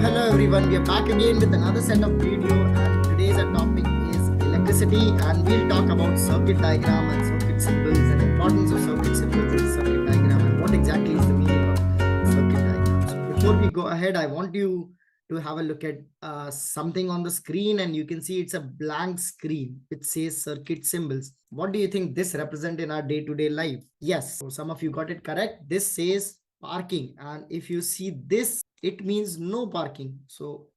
Hello everyone, we are back again with another set of video, and today's our topic is electricity, and we'll talk about circuit diagram and circuit symbols and importance of circuit symbols and circuit diagram and what exactly is the meaning of circuit diagram. So before we go ahead, I want you to have a look at something on the screen, and you can see it's a blank screen. It says circuit symbols. What do you think this represent in our day-to-day life? Yes, so some of you got it correct. This says parking, and if you see this, it means no parking. So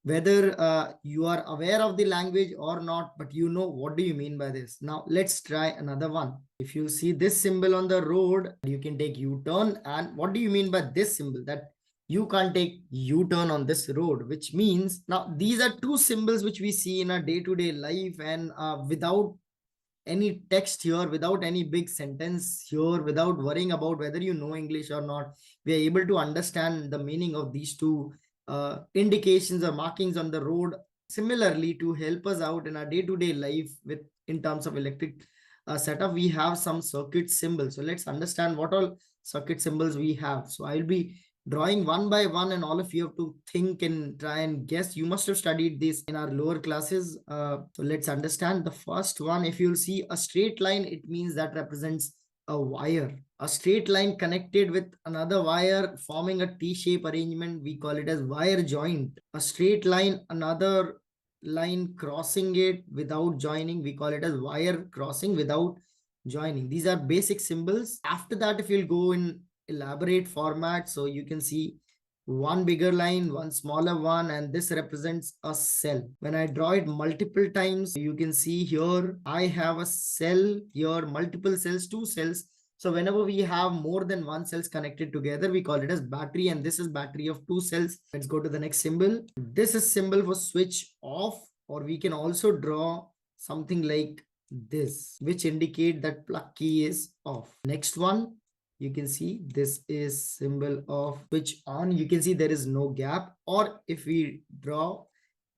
whether you are aware of the language or not, but you know what do you mean by this. Now let's try another one. If you see this symbol on the road, you can take U-turn. And what do you mean by this symbol? That you can't take U-turn on this road, which means now these are two symbols which we see in our day-to-day life, and without any text here, without any big sentence here, without worrying about whether you know English or not, we are able to understand the meaning of these two indications or markings on the road. Similarly, to help us out in our day-to-day life with in terms of electric setup, we have some circuit symbols. So let's understand what all circuit symbols we have. So I'll be drawing one by one, and all of you have to think and try and guess. You must have studied this in our lower classes. So let's understand the first one. If you'll see a straight line, it means that represents a wire. A straight line connected with another wire forming a T-shape arrangement, we call it as wire joint. A straight line, another line crossing it without joining, we call it as wire crossing without joining. These are basic symbols. After that, if you'll go in elaborate format, so you can see one bigger line, one smaller one, and this represents a cell. When I draw it multiple times, you can see here I have a cell here, multiple cells, two cells. So whenever we have more than one cells connected together, we call it as battery, and this is battery of two cells. Let's go to the next symbol. This is symbol for switch off, or we can also draw something like this, which indicate that plug key is off. Next one, you can see this is symbol of switch on. You can see there is no gap, or if we draw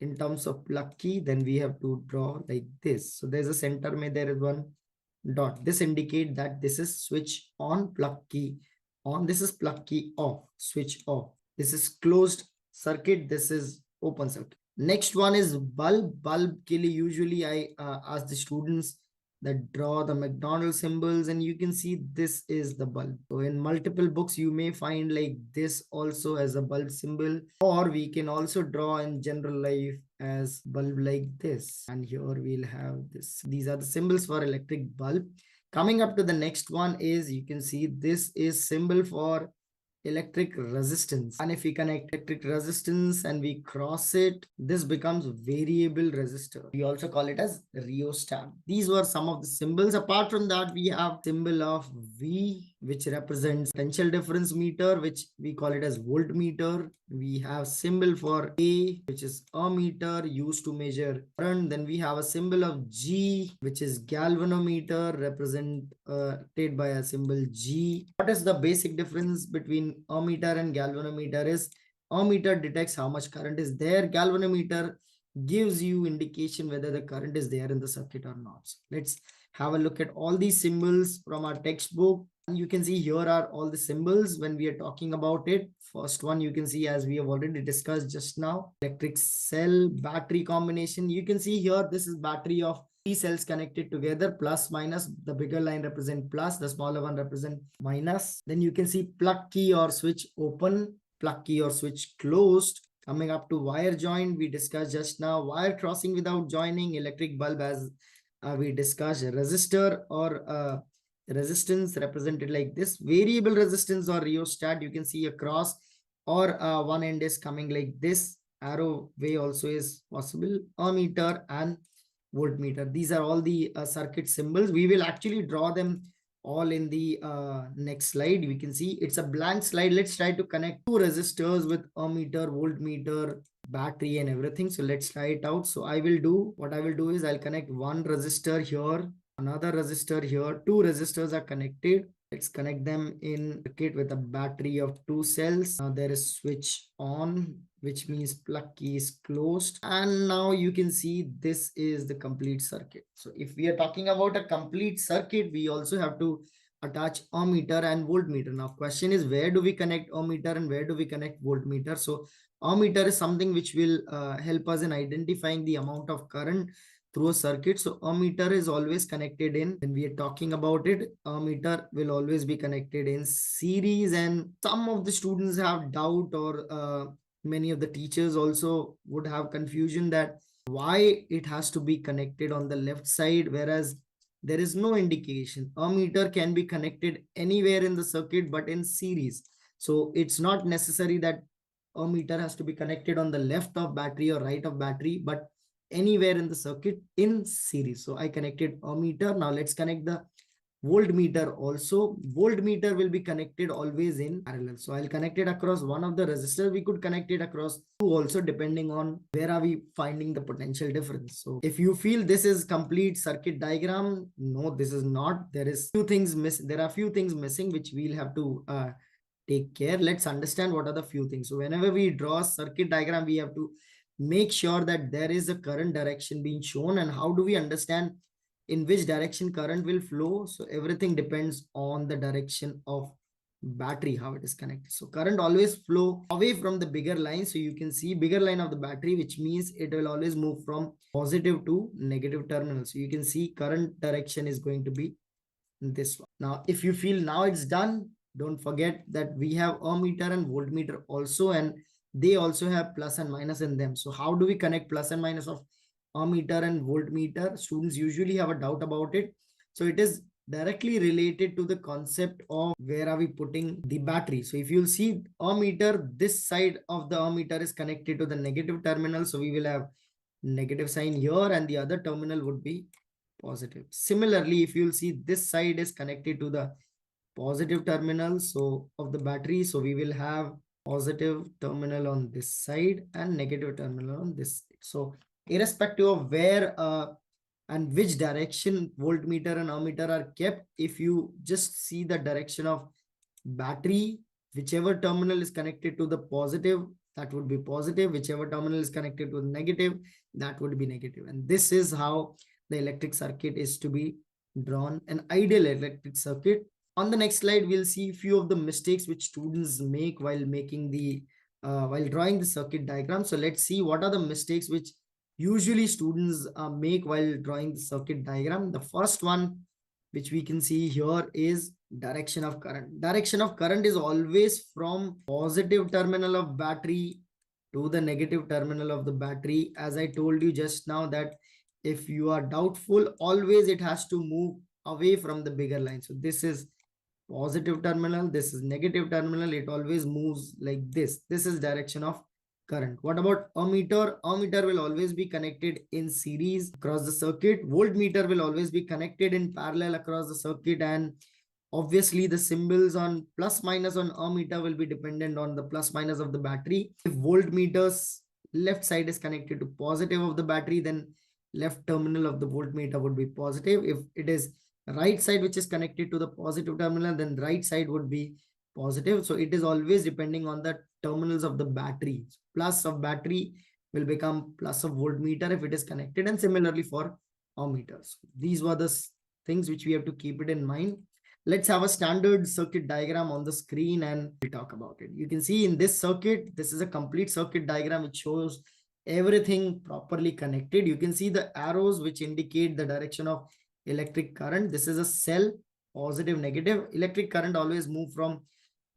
in terms of plug key, then we have to draw like this. So there's a center, there is one dot. This indicate that this is switch on, plug key on. This is plug key off, switch off. This is closed circuit. This is open circuit. Next one is bulb. Bulb ke liye usually I ask the students that draw the McDonald's symbols, and you can see this is the bulb. So in multiple books, you may find like this also as a bulb symbol, or we can also draw in general life as bulb like this. And here we'll have this. These are the symbols for electric bulb. Coming up to the next one is, you can see this is symbol for electric resistance, and if we connect electric resistance and we cross it, this becomes variable resistor. We also call it as rheostat. These were some of the symbols. Apart from that, we have symbol of V, which represents potential difference meter, which we call it as voltmeter. We have symbol for A, which is ammeter, used to measure current. Then we have a symbol of G, which is galvanometer, represented by a symbol G. What is the basic difference between ammeter and galvanometer is ammeter detects how much current is there. Galvanometer gives you indication whether the current is there in the circuit or not. So let's have a look at all these symbols from our textbook. And you can see here are all the symbols when we are talking about it. First one, you can see, as we have already discussed just now, electric cell battery combination. You can see here, this is battery of three cells connected together, plus minus. The bigger line represent plus, the smaller one represent minus. Then you can see plug key or switch open, plug key or switch closed. Coming up to wire joint, we discussed just now, wire crossing without joining, electric bulb, as we discussed, resistor or resistance represented like this, variable resistance or rheostat. You can see a cross, or one end is coming like this, arrow way also is possible, ammeter and voltmeter. These are all the circuit symbols. We will actually draw them all in the next slide. We can see it's a blank slide. Let's try to connect two resistors with ammeter, voltmeter, battery and everything. So let's try it out. So what I will do is I'll connect one resistor here, another resistor here. Two resistors are connected. Let's connect them in circuit with a battery of two cells. Now there is switch on, which means plug key is closed. And now you can see this is the complete circuit. So if we are talking about a complete circuit, we also have to attach ammeter and voltmeter. Now question is, where do we connect ammeter and where do we connect voltmeter? So ammeter is something which will help us in identifying the amount of current through a circuit. So ammeter is always connected in, when we are talking about it, ammeter will always be connected in series. And some of the students have doubt, or many of the teachers also would have confusion that why it has to be connected on the left side, whereas there is no indication. Ammeter can be connected anywhere in the circuit, but in series. So it's not necessary that ammeter has to be connected on the left of battery or right of battery, but anywhere in the circuit in series. So I connected ammeter. Now let's connect the voltmeter also. Voltmeter will be connected always in parallel. So I'll connect it across one of the resistors. We could connect it across two also, depending on where are we finding the potential difference. So if you feel this is complete circuit diagram, no, this is not. There is few things missing. There are few things missing which we'll have to take care. Let's understand what are the few things. So whenever we draw a circuit diagram, we have to make sure that there is a current direction being shown. And how do we understand in which direction current will flow? So everything depends on the direction of battery, how it is connected. So current always flow away from the bigger line. So you can see bigger line of the battery, which means it will always move from positive to negative terminal. So you can see current direction is going to be this one. Now, if you feel now it's done, don't forget that we have ammeter and voltmeter also, and they also have plus and minus in them. So how do we connect plus and minus of ammeter and voltmeter? Students usually have a doubt about it. So it is directly related to the concept of where are we putting the battery. So if you'll see ammeter, this side of the ammeter is connected to the negative terminal. So we will have negative sign here, and the other terminal would be positive. Similarly, if you'll see this side is connected to the positive terminal so of the battery, so we will have positive terminal on this side and negative terminal on this side. So irrespective of where and which direction voltmeter and ammeter are kept, if you just see the direction of battery, whichever terminal is connected to the positive, that would be positive. Whichever terminal is connected to the negative, that would be negative. And this is how the electric circuit is to be drawn, an ideal electric circuit. On the next slide, we'll see a few of the mistakes which students make while making the while drawing the circuit diagram. So let's see what are the mistakes which usually students make while drawing the circuit diagram. The first one which we can see here is direction of current. Direction of current is always from positive terminal of battery to the negative terminal of the battery. As I told you just now, that if you are doubtful, always it has to move away from the bigger line. So this is positive terminal, this is negative terminal, it always moves like this. This is direction of current. What about ammeter? Ammeter will always be connected in series across the circuit. Voltmeter will always be connected in parallel across the circuit, and obviously the symbols on plus minus on ammeter will be dependent on the plus minus of the battery. If voltmeter's left side is connected to positive of the battery, then left terminal of the voltmeter would be positive. If it is right side which is connected to the positive terminal, then right side would be positive. So it is always depending on the terminals of the battery. Plus of battery will become plus of voltmeter if it is connected, and similarly for ammeters. These were the things which we have to keep it in mind. Let's have a standard circuit diagram on the screen and we'll talk about it. You can see in this circuit, this is a complete circuit diagram which shows everything properly connected. You can see the arrows which indicate the direction of electric current. This is a cell, positive, negative. Electric current always move from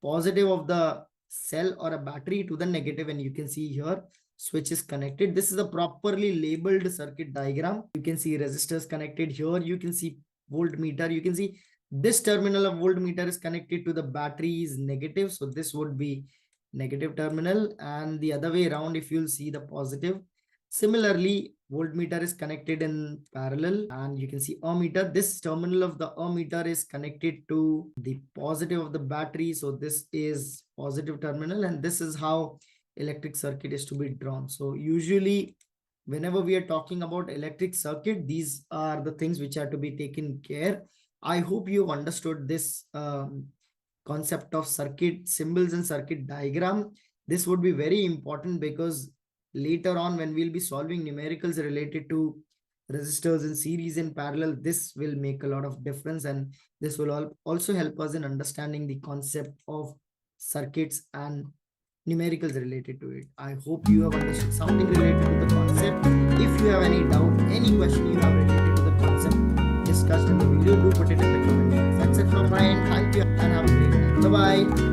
positive of the cell or a battery to the negative, and you can see here switch is connected. This is a properly labeled circuit diagram. You can see resistors connected here. You can see voltmeter. You can see this terminal of voltmeter is connected to the battery is negative, so this would be negative terminal, and the other way around if you'll see the positive. Similarly, voltmeter is connected in parallel, and you can see ammeter. This terminal of the ammeter is connected to the positive of the battery. So this is positive terminal, and this is how electric circuit is to be drawn. So usually whenever we are talking about electric circuit, these are the things which are to be taken care. I hope you've understood this concept of circuit symbols and circuit diagram. This would be very important because later on when we'll be solving numericals related to resistors in series in parallel, this will make a lot of difference, and this will also help us in understanding the concept of circuits and numericals related to it. I hope you have understood something related to the concept. If you have any doubt, any question you have related to the concept discussed in the video, do put it in the comment box. That's it from my end. Thank you and have a great day. Bye bye.